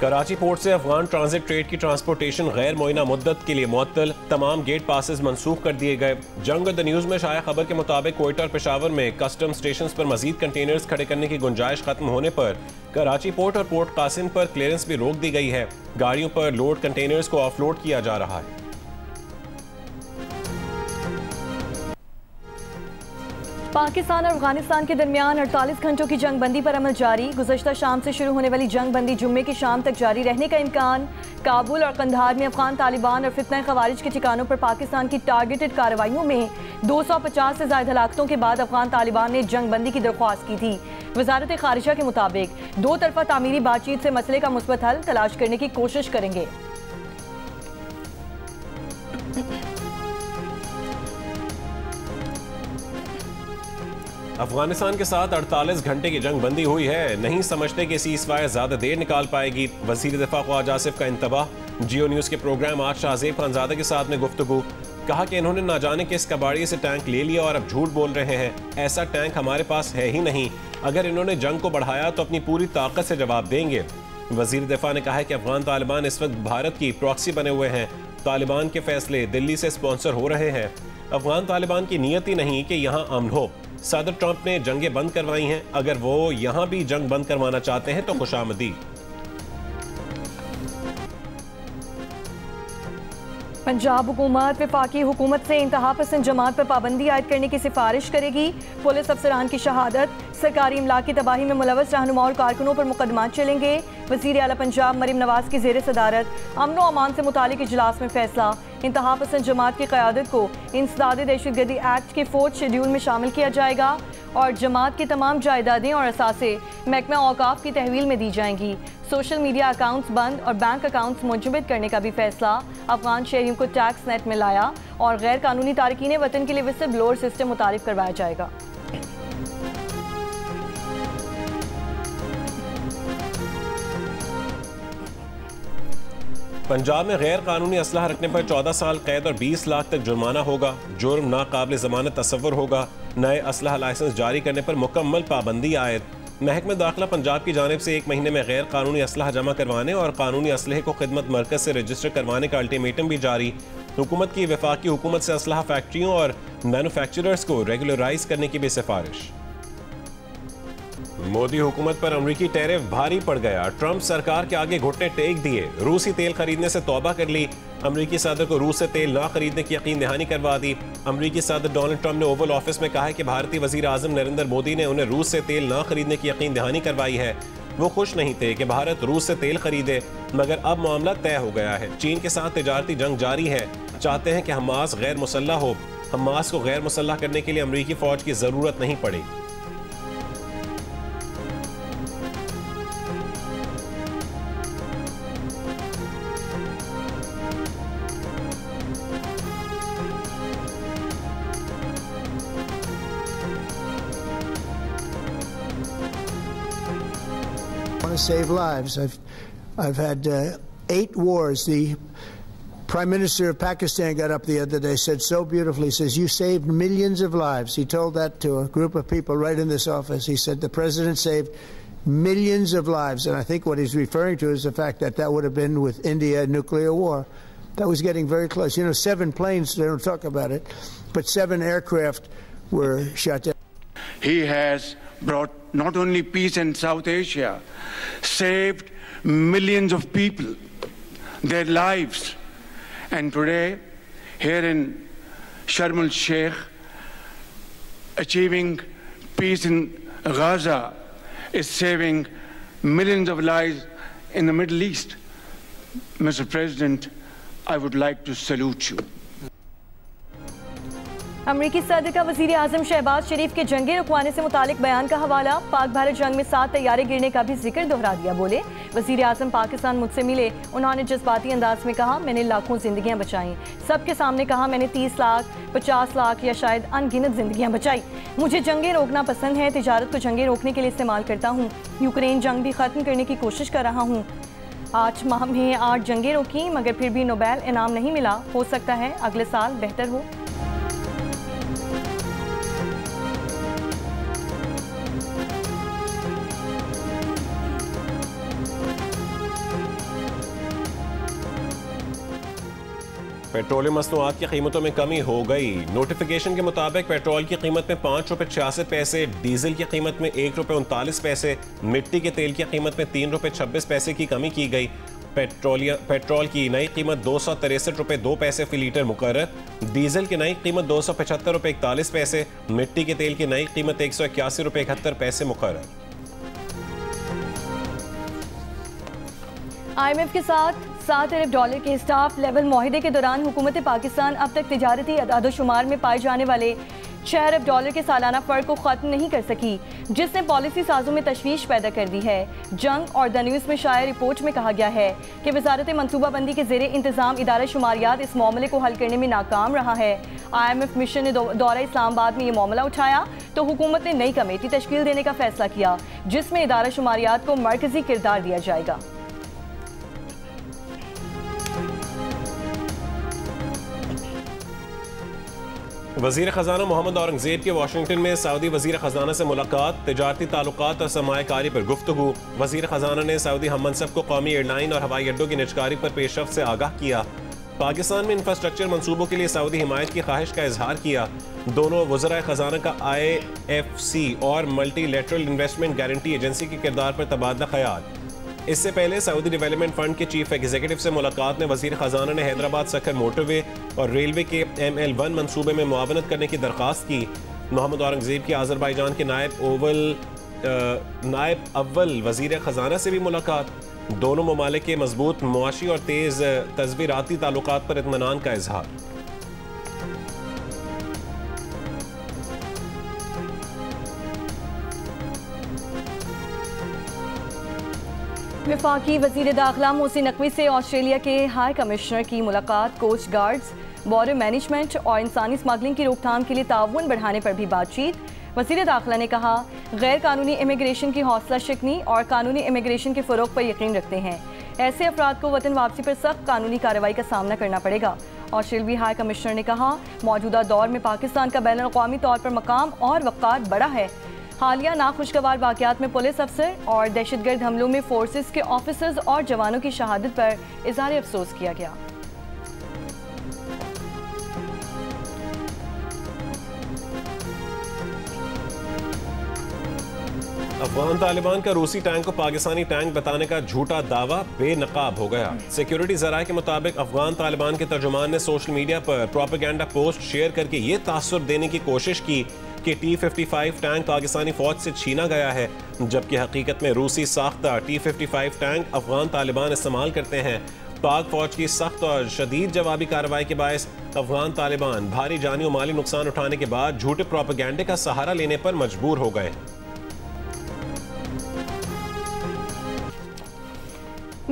Karachi port से Afghan transit trade की transportation गैर मुअय्यना मुद्दत के लिए मुअत्तल, तमाम गेट पासेस मंसूख कर दिए गए। जंग द न्यूज़ में शाया खबर के मुताबिक कोयटा और पेशावर में कस्टम स्टेशन पर मजीद कंटेनर्स खड़े करने की गुंजाइश खत्म होने पर कराची पोर्ट और पोर्ट कासिम पर क्लियरेंस भी रोक दी गई है। गाड़ियों पर लोड कंटेनर्स को ऑफलोड किया जा रहा है। पाकिस्तान और अफगानिस्तान के दरमियान 48 घंटों की जंग बंदी पर अमल जारी। गुज़श्ता शाम से शुरू होने वाली जंग बंदी जुम्मे की शाम तक जारी रहने का इम्कान। काबुल और कंधार में अफगान तालिबान और फितना खवारिज के ठिकानों पर पाकिस्तान की टारगेटेड कार्रवाइयों में 250 से ज्यादा हलाकतों के बाद अफगान तालिबान ने जंग बंदी की दरख्वास्त की थी। वजारत खारिजा के मुताबिक दो तरफा तामीरी बातचीत से मसले का मुस्बत हल तलाश करने की कोशिश करेंगे। अफगानिस्तान के साथ 48 घंटे की जंग बंदी हुई है। नहीं समझते कि सीज़फायर ज्यादा देर निकाल पाएगी। वज़ीर दिफा ख्वाजा आसिफ का इंतबाह। जियो न्यूज़ के प्रोग्राम आज शाहजेब खानजादा के साथ में गुफ्तगू। कहा कि इन्होंने ना जाने किस कबाड़िए से टैंक ले लिया और अब झूठ बोल रहे हैं। ऐसा टैंक हमारे पास है ही नहीं। अगर इन्होंने जंग को बढ़ाया तो अपनी पूरी ताकत से जवाब देंगे। वज़ीर दिफा ने कहा है कि अफगान तालिबान इस वक्त भारत की प्रॉक्सी बने हुए हैं। तालिबान के फैसले दिल्ली से स्पॉन्सर हो रहे हैं। अफगान तालिबान की नीयत ही नहीं कि यहाँ अमन हो। सदर ट्रंप ने जंगें बंद करवाई हैं। अगर वो यहाँ भी जंग बंद करवाना चाहते हैं तो खुशामदी। पंजाब हुकूमत वफाकी हुकूमत से इंतहा पसंद जमात पर पाबंदी आयद करने की सिफारिश करेगी। पुलिस अफसरान की शहादत, सरकारी इमला की तबाही में मुलव्वस रहनुमा और कारकुनों पर मुकदमा चलेंगे। वज़ीर आला पंजाब मरीम नवाज की ज़ेर सदारत अमन व अमान से मुतालिक इजलास में फैसला। इंतहा पसंद जमात की क़यादत को इंसदाद दहशतगर्दी एक्ट के 4th शेड्यूल में शामिल किया जाएगा और जमात की तमाम जायदादें और असासे महकमा औकाफ की तहवील में दी जाएंगी। सोशल मीडिया अकाउंट्स बंद और बैंक अकाउंट्स मुंजमद करने का भी फैसला। अफगान शहरियों को टैक्स नेट में लाया और गैर कानूनी तारकीन वतन के लिए विसिल ब्लोअर सिस्टम मुतारिफ करवाया जाएगा। पंजाब में गैर कानूनी असलहा रखने पर 14 साल कैद और 20 लाख तक जुर्माना होगा। जुर्म नाकाबिल ज़मानत तस्वुर होगा। नए असलहा लाइसेंस जारी करने पर मुकम्मल पाबंदी आयद। महकमा दाखिला पंजाब की जानिब से 1 महीने में गैर कानूनी असलहा जमा करवाने और कानूनी असलहे को खिदमत मरकज से रजिस्टर करवाने का अल्टीमेटम भी जारी। हुकूमत की वफाकी हुकूमत से असलहा फैक्ट्रियों और मैन्युफैक्चरर्स को रेगुलराइज करने की भी सिफारिश। मोदी हुकूमत पर अमरीकी टैरिफ भारी पड़ गया। ट्रंप सरकार के आगे घुटने टेक दिए। रूसी तेल खरीदने से तौबा कर ली। अमरीकी सदर को रूस से तेल ना खरीदने की यकीन दहानी करवा दी। अमरीकी सदर डोनाल्ड ट्रंप ने ओवल ऑफिस में कहा है कि भारतीय वजीर आजम नरेंद्र मोदी ने उन्हें रूस से तेल ना खरीदने की यकीन दहानी करवाई है। वो खुश नहीं थे कि भारत रूस से तेल खरीदे, मगर अब मामला तय हो गया है। चीन के साथ तिजारती जंग जारी है। चाहते हैं कि हमास गैर मुसल्लह हो। हमास को गैर मुसल्लह करने के लिए अमरीकी फौज की जरूरत नहीं पड़ेगी। Save lives. I've had 8 wars. The Prime Minister of Pakistan got up the other day, said so beautifully, says, you saved millions of lives. He told that to a group of people right in this office. He said the president saved millions of lives. And I think what he's referring to is the fact that that would have been with India a nuclear war. That was getting very close. You know, 7 planes, they don't talk about it, but 7 aircraft were shot down. He has brought not only peace in South Asia, saved millions of people, their lives. And today, here in Sharm el-Sheikh, achieving peace in Gaza is saving millions of lives in the Middle East. Mr. President, I would like to salute you. अमरीकी सदर का वज़ीर आज़म शहबाज शरीफ के जंगे रुकवाने से मुतालिक बयान का हवाला। पाक भारत जंग में 7 तैयारे गिरने का भी जिक्र दोहरा दिया। बोले, वज़ीर आज़म पाकिस्तान मुझसे मिले। उन्होंने जज्बाती अंदाज में कहा, मैंने लाखों जिंदगियां बचाई। सबके सामने कहा, मैंने 30 लाख, 50 लाख या शायद अनगिनत जिंदगियां बचाई। मुझे जंगें रोकना पसंद है। तिजारत को जंगें रोकने के लिए इस्तेमाल करता हूँ। यूक्रेन जंग भी ख़त्म करने की कोशिश कर रहा हूँ। 8 माह में 8 जंगें रोकी, मगर फिर भी नोबेल इनाम नहीं मिला। हो सकता है अगले साल बेहतर हो। पेट्रोलियम मसनूआत की कीमतों में कमी हो गई। नोटिफिकेशन के मुताबिक पेट्रोल की कीमत में 5 रुपये 66 पैसे, डीजल की कीमत में 1 रुपये 39 पैसे, मिट्टी के तेल की कीमत में 3 रुपये 26 पैसे की कमी की गई। पेट्रोल की नई कीमत 263 रुपये 2 पैसे फी लीटर मुकर्रर, डीजल की नई कीमत 275 रुपये 41 पैसे, मिट्टी के तेल की नई कीमत 181 रुपये 71 पैसे मुकर्रर। IMF के साथ $7 अरब के स्टाफ लेवल मुआहदे के दौरान हुकूमत पाकिस्तान अब तक तिजारती अदादोशुमार में पाए जाने वाले $6 अरब के सालाना फ़र्क को ख़त्म नहीं कर सकी, जिसने पॉलिसी साजों में तशवीश पैदा कर दी है। जंग और द न्यूज़ में शाया रिपोर्ट में कहा गया है कि वजारत मनसूबाबंदी के ज़ेरे इंतज़ाम इदारा शुमारियात इस मामले को हल करने में नाकाम रहा है। IMF मिशन ने दौरा इस्लामाबाद में ये मामला उठाया तो हुकूमत ने नई कमेटी तश्कील देने का फैसला किया, जिसमें इदारा शुमारियात को मरकजी किरदार दिया जाएगा। वज़ीर ख़जाना मोहम्मद औरंगज़ेब के वाशिंगटन में सऊदी वज़ीर ख़जाना से मुलाकात, तिजारती ताल्लुकात और सरमायाकारी पर गुफ्तगू। वज़ीर ख़जाना ने सऊदी हम मनसब को कौमी एयरलाइन और हवाई अड्डों की निजकारी पर पेशरफ्त से आगाह किया। पाकिस्तान में इंफ्रास्ट्रक्चर मनसूबों के लिए सऊदी हिमायत की ख्वाहिश का इजहार किया। दोनों वज़राए ख़जाना का IFC और मल्टीलैटरल इन्वेस्टमेंट गारंटी एजेंसी के किरदार पर तबादला ख्याल। इससे पहले सऊदी डेवलपमेंट फंड के चीफ एग्जीक्यूटिव से मुलाकात में वज़ीर ख़जाना ने हैदराबाद सखर मोटरवे और रेलवे के ML1 मनसूबे में मुआवनत करने की दरख्वास्त की। मोहम्मद औरंगज़ेब की आज़रबाईजान के नायब अव्वल वज़ीर ख़जाना से भी मुलाकात। दोनों ममालिक के मजबूत मुआशी और तेज़ तस्वीराती ताल्लुकात पर इत्मीनान का इजहार। वफाकी वज़ीर दाखिला मोहसिन नकवी से ऑस्ट्रेलिया के हाई कमिश्नर की मुलाकात। कोस्ट गार्ड्स, बॉर्डर मैनेजमेंट और इंसानी स्मगलिंग की रोकथाम के लिए ताउन बढ़ाने पर भी बातचीत। वज़ीर दाखिला ने कहा, गैर कानूनी इमिग्रेशन की हौसला शिकनी और कानूनी इमिग्रेशन के फ़रोग पर यकीन रखते हैं। ऐसे अफराद को वतन वापसी पर सख्त कानूनी कार्रवाई का सामना करना पड़ेगा। ऑस्ट्रेलियाई हाई कमिश्नर ने कहा, मौजूदा दौर में पाकिस्तान का बैनुल अक़वामी तौर पर मकाम और वक़ार बड़ा है। हालिया नाखुशगवार वाक़यात में पुलिस अफसर और दहशतगर्द हमलों में फोर्सेस के ऑफिसर्स और जवानों की शहादत पर इज़हार अफसोस किया गया। अफगान तालिबान का रूसी टैंक को पाकिस्तानी टैंक बताने का झूठा दावा बेनकाब हो गया। सिक्योरिटी ज़राए के मुताबिक अफगान तालिबान के तर्जुमान ने सोशल मीडिया पर प्रोपेगेंडा पोस्ट शेयर करके ये तासुर देने की कोशिश की कि T-55 टैंक पाकिस्तानी फौज से छीना गया है, जबकि हकीकत में रूसी साख्ता T-55 टैंक अफगान तालिबान इस्तेमाल करते हैं। पाक फौज की सख्त और शदीद जवाबी कार्रवाई के बायस अफगान तालिबान भारी जानी और माली नुकसान उठाने के बाद झूठे प्रोपेगेंडे का सहारा लेने पर मजबूर हो गए।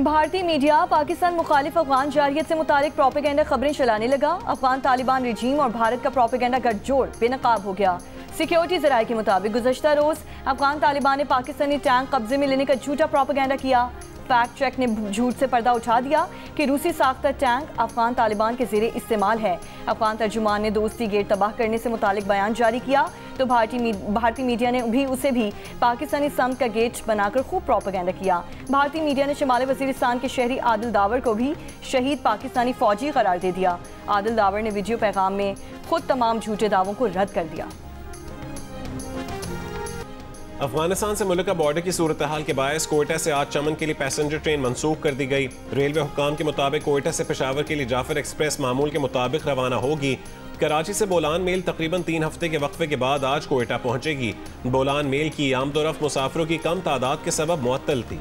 भारतीय मीडिया पाकिस्तान मुखालिफ अफगान जारियत से मुतालिक प्रोपेगेंडा खबरें चलाने लगा। अफगान तालिबान रिजीम और भारत का प्रोपेगेंडा गठजोड़ बेनकाब हो गया। सिक्योरिटी ज़राए के मुताबिक गुज़श्ता रोज़ अफगान तालिबान ने पाकिस्तानी टैंक कब्जे में लेने का झूठा प्रोपेगेंडा किया। फैक्ट चेक ने झूठ से पर्दा उठा दिया कि रूसी साख्ता टैंक अफगान तालिबान के ज़ेरे इस्तेमाल है। अफगान तर्जुमान ने दोस्ती गेट तबाह करने से मुतालिक बयान जारी किया तो भारतीय मीडिया ने उसे भी पाकिस्तानी समत का गेट बनाकर खूब प्रोपेगेंडा किया। भारतीय मीडिया ने शुमाली वज़ीरिस्तान के शहरी आदिल दावर को भी शहीद पाकिस्तानी फ़ौजी करार दे दिया। आदिल दावर ने वीडियो पैगाम में खुद तमाम झूठे दावों को रद्द कर दिया। अफगानिस्तान से मुल्क का बॉर्डर की सूरत हाल के बायस कोयटा से आज चमन के लिए पैसेंजर ट्रेन मनसूख कर दी गई। रेलवे हुक्काम के मुताबिक कोयटा से पेशावर के लिए जाफर एक्सप्रेस मामूल के मुताबिक रवाना होगी। कराची से बोलान मेल तकरीबन 3 हफ्ते के वक्फे के बाद आज कोयटा पहुंचेगी। बोलान मेल की आमदोरफ्त मुसाफिरों की कम तादाद के सबब मुअत्तल थी।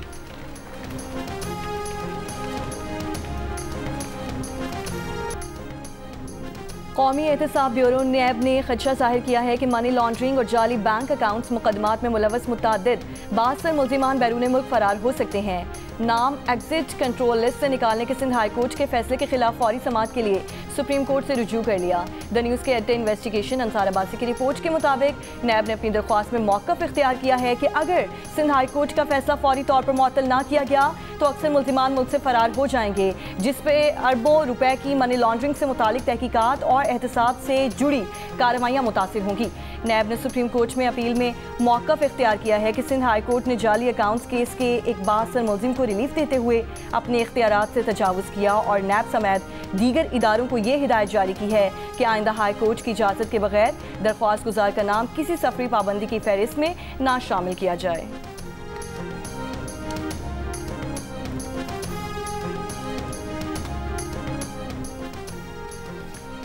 कौमी एहतसाब ब्यूरो नैब ने खदशा जाहिर किया है कि मनी लॉन्ड्रिंग और जाली बैंक अकाउंट्स मुकदमात में मुलव्वस मुतअद्दिद बासर मुल्जिमान बैरून मुल्क फरार हो सकते हैं। नाम एग्जिट कंट्रोल लिस्ट से निकालने के सिंध हाई कोर्ट के फैसले के खिलाफ फौरी समाअत के लिए सुप्रीम कोर्ट से रुजू कर लिया। द न्यूज़ के एड इन्वेस्टिगेशन अंसार अब्बासी की रिपोर्ट के मुताबिक नैब ने अपनी दरख्वास्त में मौक़िफ़ इख्तियार किया है कि अगर सिंध हाई कोर्ट का फैसला फौरी तौर पर मुअत्तल ना किया गया तो अक्सर मुल्जिमान मुल्क से फरार हो जाएंगे, जिस पे अरबों रुपए की मनी लॉन्ड्रिंग से मुतालिक तहकीकात और और एहतसाब से जुड़ी कार्रवाइयाँ मुतासिर होंगी। नैब ने सुप्रीम कोर्ट में अपील में मौक़िफ़ इख्तियार किया है कि सिंध हाई कोर्ट ने जाली अकाउंट्स केस के एक बासर मुलजिम को रिलीफ देते हुए अपने इख्तियारात से तजावुज़ किया और नैब समेत दीगर इदारों को ये हिदायत जारी की है कि आइंदा हाई कोर्ट की इजाज़त के बगैर दरख्वास्त गुजार का नाम किसी सफरी पाबंदी की फहरिस्त में ना शामिल किया जाए।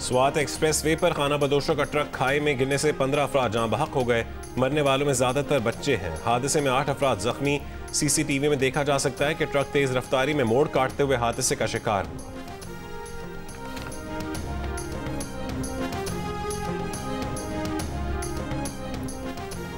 स्वात एक्सप्रेस वे पर खाना बदोशों का ट्रक खाई में गिरने से 15 अफराद जाँ बहक हो गए। मरने वालों में ज्यादातर बच्चे हैं। हादसे में 8 अफराद जख्मी। सीसीटीवी में देखा जा सकता है कि ट्रक तेज रफ्तारी में मोड़ काटते हुए हादसे का शिकार हुआ।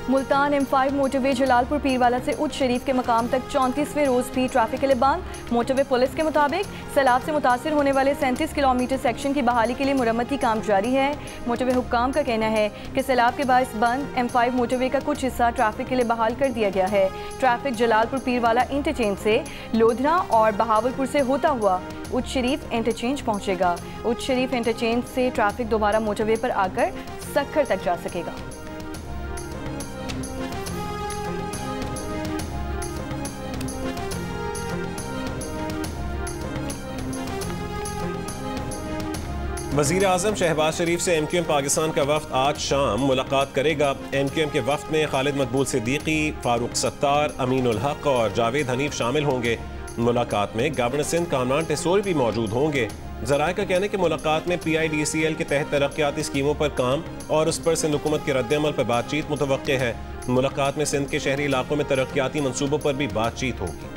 मुल्तान M5 मोटरवे जलालपुर पीरवाला से उच्च शरीफ के मकाम तक 34वें रोज भी ट्रैफिक के लिए बंद। मोटरवे पुलिस के मुताबिक सैलाब से मुतासिर होने वाले 37 किलोमीटर सेक्शन की बहाली के लिए मुरम्मती काम जारी है। मोटरवे हुक्काम का कहना है कि सैलाब के बायस बंद M5 मोटरवे का कुछ हिस्सा ट्रैफिक के लिए बहाल कर दिया गया है। ट्रैफिक जलालपुर पीरवाला इंटरचेंज से लोधरा और बहावलपुर से होता हुआ उच्च शरीफ इंटरचेंज पहुँचेगा। उच्च शरीफ इंटरचेंज से ट्रैफिक दोबारा मोटरवे पर आकर सक्खर तक जा सकेगा। वज़ीर आज़म शहबाज शरीफ से MQM पाकिस्तान का वफ्द आज शाम मुलाकात करेगा। MQM के वफ्द में खालिद मकबूल सिद्दीकी, फारूक सत्तार, अमीन उल हक और जावेद हनीफ शामिल होंगे। मुलाकात में गवर्नर सिंध कामरान टेसोरी भी मौजूद होंगे। ज़राए का कहना है कि मुलाकात में PIDCL के तहत तरक्याती स्कीमों पर काम और उस पर सिंध हुकूमत के रद्द-ए-अमल पर बातचीत मुतवक्के है। मुलाकात में सिंध के शहरी इलाकों में तरक्याती मनसूबों पर भी बातचीत होगी।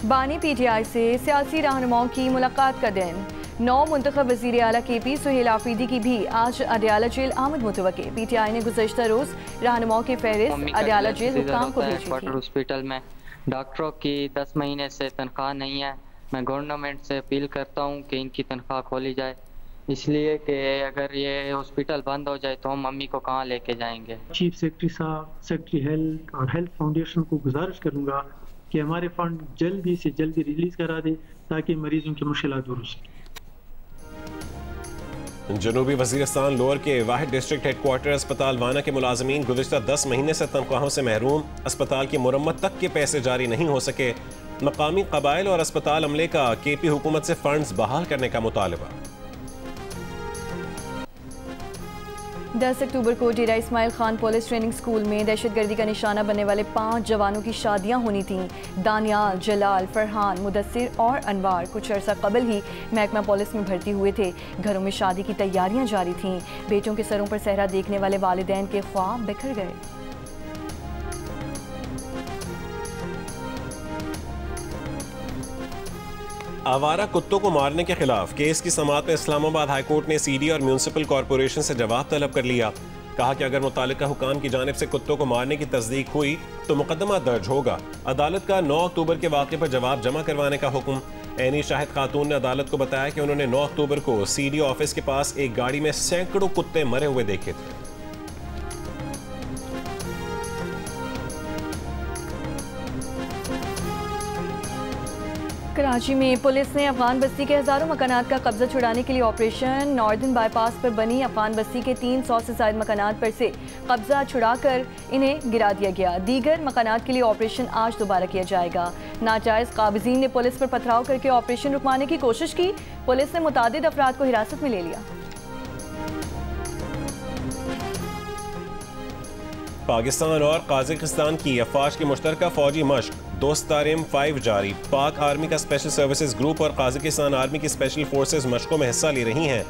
बानी PTI से सियासी रहनुमाओं की मुलाकात का दिन। 9 मुंतखब वज़ीर आला KP सुहेल आफरीदी की भी आज अडयाला जेल आमद मुतवक्के। PTI ने गुज़श्ता रोज रहनुमाओं की फहरिस्त अडयाला जेल हुक्काम को भेजी थी। हॉस्पिटल में डॉक्टरों की 10 महीने से तनख्वाह नहीं है। मैं गवर्नमेंट से अपील करता हूँ कि इनकी तनख्वाह खोली जाए, इसलिए कि अगर ये हॉस्पिटल बंद हो जाए तो हम मम्मी को कहाँ लेके जाएंगे। चीफ सेक्रेटरी साहब, सेक्रेटरी हेल्थ और हेल्थ फाउंडेशन को गुजारिश करूँगा कि हमारे फंड जल्दी से जल्दी रिलीज करा दे ताकि मरीजों की मुश्किलात दूर हो सके। जनूबी वजीरिस्तान लोअर के वाहिद डिस्ट्रिक्ट हेडक्वार्टर अस्पताल वाना के मुलाजमीन गुज़िश्ता 10 महीने से तनख्वाहों से महरूम। अस्पताल की मुरम्मत तक के पैसे जारी नहीं हो सके। मकामी कबाइल और अस्पताल अमले का KP हुकूमत से फंड्स बहाल करने का मुतालबा। 10 अक्टूबर को Dera Ismail Khan police training school में दहशतगर्दी का निशाना बनने वाले 5 जवानों की शादियां होनी थीं। दानियाल, जलाल, फरहान, मुदस्सिर और अनवार कुछ अर्सा कबल ही महकमा पुलिस में भर्ती हुए थे। घरों में शादी की तैयारियां जारी थीं। बेटों के सरों पर सहरा देखने वाले वालिदैन के ख्वाब बिखर गए। आवारा कुत्तों को मारने के खिलाफ केस की समाअत में इस्लामाबाद हाईकोर्ट ने CD और म्यूनिसिपल कॉरपोरेशन से जवाब तलब कर लिया। कहा कि अगर मुतालिका हुकाम की जानिब से कुत्तों को मारने की तस्दीक हुई तो मुकदमा दर्ज होगा। अदालत का 9 अक्टूबर के वाक़े पर जवाब जमा करवाने का हुक्म। ऐनी शाहिद खातून ने अदालत को बताया कि उन्होंने 9 अक्टूबर को CD ऑफिस के पास एक गाड़ी में सैकड़ों कुत्ते मरे हुए देखे थे। कराची में पुलिस ने अफगान बस्ती के हज़ारों मकानात का कब्जा छुड़ाने के लिए ऑपरेशन नॉर्दर्न बाईपास पर बनी अफगान बस्ती के 300 से ज़ायद मकानात पर से कब्जा छुड़ाकर इन्हें गिरा दिया गया। दीगर मकानात के लिए ऑपरेशन आज दोबारा किया जाएगा। नाजायज़ काबिज़ीन ने पुलिस पर पथराव करके ऑपरेशन रुकवाने की कोशिश की। पुलिस ने मुतादिद अफराद को हिरासत में ले लिया। पाकिस्तान और काज़ाकिस्तान की अफवाज की मुश्तरका फौजी मश्क दोस्तारिम 5 जारी। पाक आर्मी का स्पेशल सर्विसेज ग्रुप और काज़ाकिस्तान आर्मी की स्पेशल फोर्सेज मशकों में हिस्सा ले रही हैं।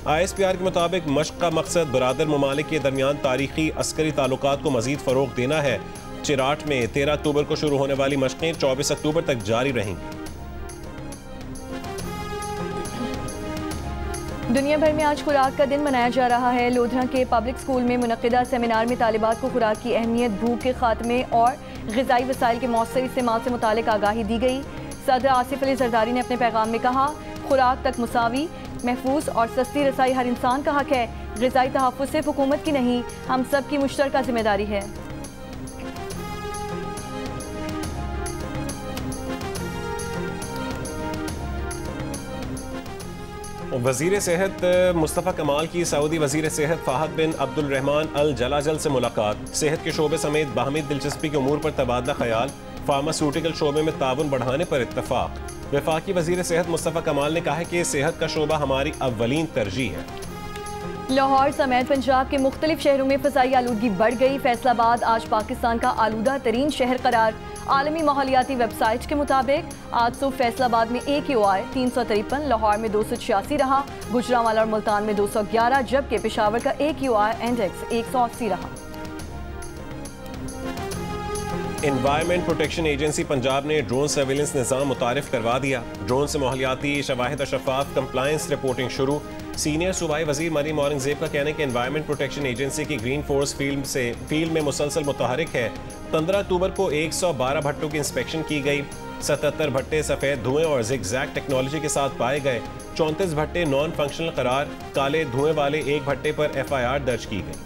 ISPR के मुताबिक मश्क का मकसद बरादर ममालिक के दरमियान तारीखी अस्करी ताल्लुकात को मजीद फ़रोग़ देना है। चिराट में 13 अक्टूबर को शुरू होने वाली मशकें 24 अक्टूबर तक जारी रहेंगी। दुनिया भर में आज खुराक का दिन मनाया जा रहा है। लोधरा के पब्लिक स्कूल में मुनक़िदा सेमिनार में तालिबात को खुराक की अहमियत, भूख के खात्मे और ग़िज़ाई वसाइल के मौसर इस्तेमाल से मुतालिक आगाही दी गई। सदर आसिफ अली ज़रदारी ने अपने पैगाम में कहा, खुराक तक मुसावी, महफूज और सस्ती रसाई हर इंसान का हक है। ग़िज़ाई तहफ़्फ़ुज़ सिर्फ हुकूमत की नहीं, हम सब की मुश्तरका जिम्मेदारी है। वजीर सेहत मुस्तफ़ा कमाल की सऊदी वजीर सेहत फ़ाहद बिन अब्दुल रहमान अल जलाजल से मुलाकात। सेहत के शोबे समेत बाहमी दिलचस्पी के उमूर पर तबादला ख्याल। फार्मास्यूटिकल शोबे में ताउन बढ़ाने पर इत्तफाक। वफाकी वजीर सेहत मुस्तफ़ा कमाल ने कहा है कि सेहत का शोबा हमारी अव्वलीन तरजीह है। लाहौर समेत पंजाब के मुख्तलिफ शहरों में फ़ज़ाई आलूदगी बढ़ गई। फैसलाबाद आज पाकिस्तान का आलूदा तरीन शहर करार। आलमी माहौलियाती वेबसाइट के मुताबिक आज सुबह फैसलाबाद में AQI 353, लाहौर में 286 रहा, गुजरांवाला और मुल्तान में 211, जबकि पेशावर का AQI इंडेक्स 180 रहा। एनवायरमेंट प्रोटेक्शन एजेंसी पंजाब ने ड्रोन सर्विलेंस निज़ाम मुतारिफ करवा दिया। ड्रोन से माहौलियाती शवाहिद और शफाफ कंप्लायंस रिपोर्टिंग शुरू। सीनियर सूबाई वजीर मरीम औरंगजेब का कहना है कि एनवायरमेंट प्रोटेक्शन एजेंसी की ग्रीन फोर्स फील्ड में मुसलसल मुतहरिक है। 15 अक्टूबर को 112 भट्टों की इंस्पेक्शन की गई। 77 भट्टे सफ़ेद धुएं और जिगजैग टेक्नोलॉजी के साथ पाए गए। 34 भट्टे नॉन फंक्शनल करार। काले धुएं वाले एक भट्टे पर FIR दर्ज की गई।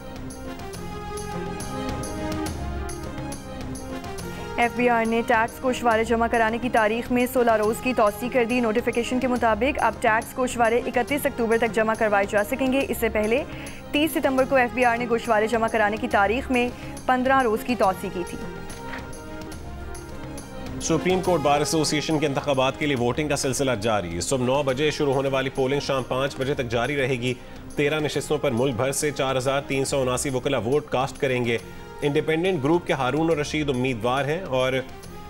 FBI ने टैक्स गोशवारे जमा कराने की तारीख में 16 रोज़ की तौसी कर दी। नोटिफिकेशन के मुताबिक अब टैक्स गोशवारे 31 अक्टूबर तक जमा करवाए जा सकेंगे। इससे पहले 30 सितंबर को FBI ने गोशवारे जमा कराने की तारीख में 15 रोज़ की तौसी की थी। सुप्रीम कोर्ट बार एसोसिएशन के इंतखाबात के लिए वोटिंग का सिलसिला जारी। सुबह 9 बजे शुरू होने वाली पोलिंग शाम 5 बजे तक जारी रहेगी। 13 नशिस्तों पर मुल्क भर से 4379 वकला वोट कास्ट करेंगे। इंडिपेंडेंट ग्रुप के हारून और रशीद उम्मीदवार हैं और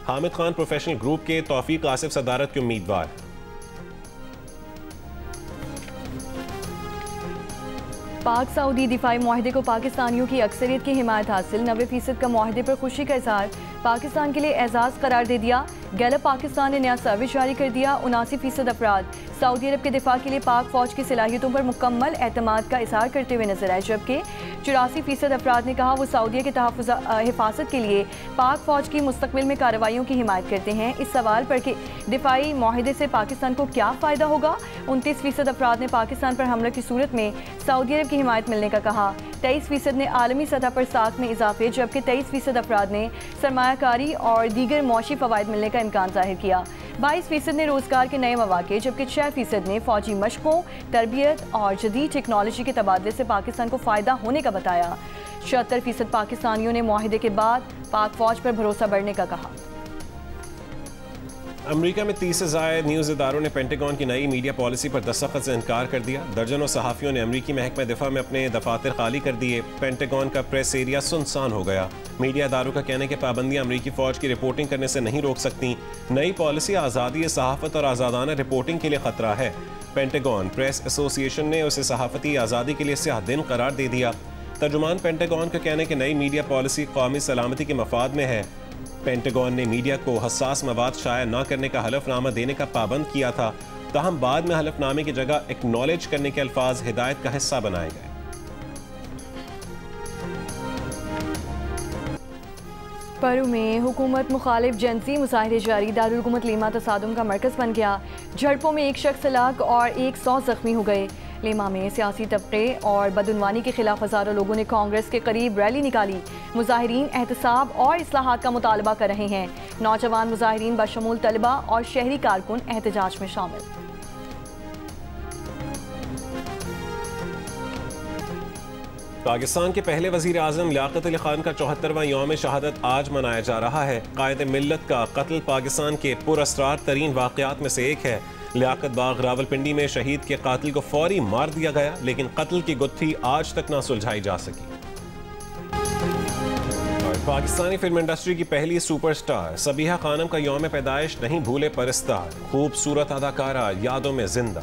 हामिद खान प्रोफेशनल ग्रुप के तौफीक आसिफ सदारत के उम्मीदवार। पाक सऊदी दिफाई मुआहदे को पाकिस्तानियों की अक्सरियत की हिमायत हासिल। 90% का मुआहदे पर खुशी का इजहार। पाकिस्तान के लिए एजाज करार दे दिया। गैलप पाकिस्तान ने नया सर्वे जारी कर दिया। 79% अफराद सऊदी अरब के दिफा के लिए पाक फौज की सलाहियतों पर मुकम्मल एतमाद का इजहार करते हुए नजर आए, जबकि 84% अफराद ने कहा वो सऊदीया के हिफाजत के लिए पाक फौज की मुस्तकबिल में कार्रवाइयों की हिमायत करते हैं। इस सवाल पर कि दिफाई मुआहदे से पाकिस्तान को क्या फ़ायदा होगा, 29% अफराद ने पाकिस्तान पर हमले की सूरत में सऊदी अरब की हिमायत मिलने का कहा। 23% ने आलमी सतह पर साख में इजाफे, जबकि 23% अफराद ने सरमायाकारी और दीगर मौशी फ़वाइद मिलने का इम्कान जाहिर किया। 22% ने रोज़गार के नए मौके, जबकि 6% ने फ़ौजी मशकों, तरबियत और जदीद टेक्नोलॉजी के तबादले से पाकिस्तान को फ़ायदा होने का बताया। 76% पाकिस्तानियों ने मुआहदे के बाद पाक फ़ौज पर भरोसा बढ़ने का कहा। अमेरिका में 30 से ज़ायद न्यूज़ इदारों ने पेंटागन की नई मीडिया पॉलिसी पर दस्तखत से इनकार कर दिया। दर्जनों सहाफ़ियों ने अमेरिकी महकमा दिफा में अपने दफातर खाली कर दिए। पेंटागन का प्रेस एरिया सुनसान हो गया। मीडिया इदारों का कहना है कि पाबंदियां अमेरिकी फ़ौज की रिपोर्टिंग करने से नहीं रोक सकती। नई पॉलिसी आज़ादी सहाफ़त और आज़ादाना रिपोर्टिंग के लिए ख़तरा है। पेंटागन प्रेस एसोसिएशन ने उसे सहाफ़ती आज़ादी के लिए स्याह दिन करार दे दिया। तर्जुमान पेंटागन का कहना है कि नई मीडिया पॉलिसी कौमी सलामती के मफाद में है। पेंटागन ने मीडिया को हसास मवाद शाया न करने का हलफनामा देने का पाबंद किया था, ताहम बाद में हलफनामे की जगह एक्नॉलेज करने के अल्फाज हिदायत का हिस्सा बनाए गए। परू में हुकूमत मुखालिफ जनसी मुजाहरे जारी। दारुल हुकूमत लीमा तसादुम का मरकज़ बन गया। झड़पों में एक शख्स हलाक और 100 जख्मी हो गए। लीमा में सियासी तबके और बदउनवानी के खिलाफ हज़ारों लोगों ने कांग्रेस के करीब रैली निकाली। मुजाहिरीन एहतसाब और इस्लाहात का मुतालबा कर रहे हैं। नौजवान मुजाहिरीन बशमूल तलबा और शहरी कारकुन एहतजाज में शामिल। पाकिस्तान के पहले वज़ीर आज़म लियाकत अली खान का 74वां यौम शहादत आज मनाया जा रहा है। कायद मिल्लत का कत्ल पाकिस्तान के पुरअसरार तरीन वाक़यात में से एक है। लियाकत बाग रावलपिंडी में शहीद के कातिल को फौरी मार दिया गया, लेकिन कत्ल की गुत्थी आज तक ना सुलझाई जा सकी। और पाकिस्तानी फिल्म इंडस्ट्री की पहली सुपरस्टार सबीहा खानम का यौम पैदाइश नहीं भूले परस्तार। खूबसूरत अदाकारा यादों में जिंदा।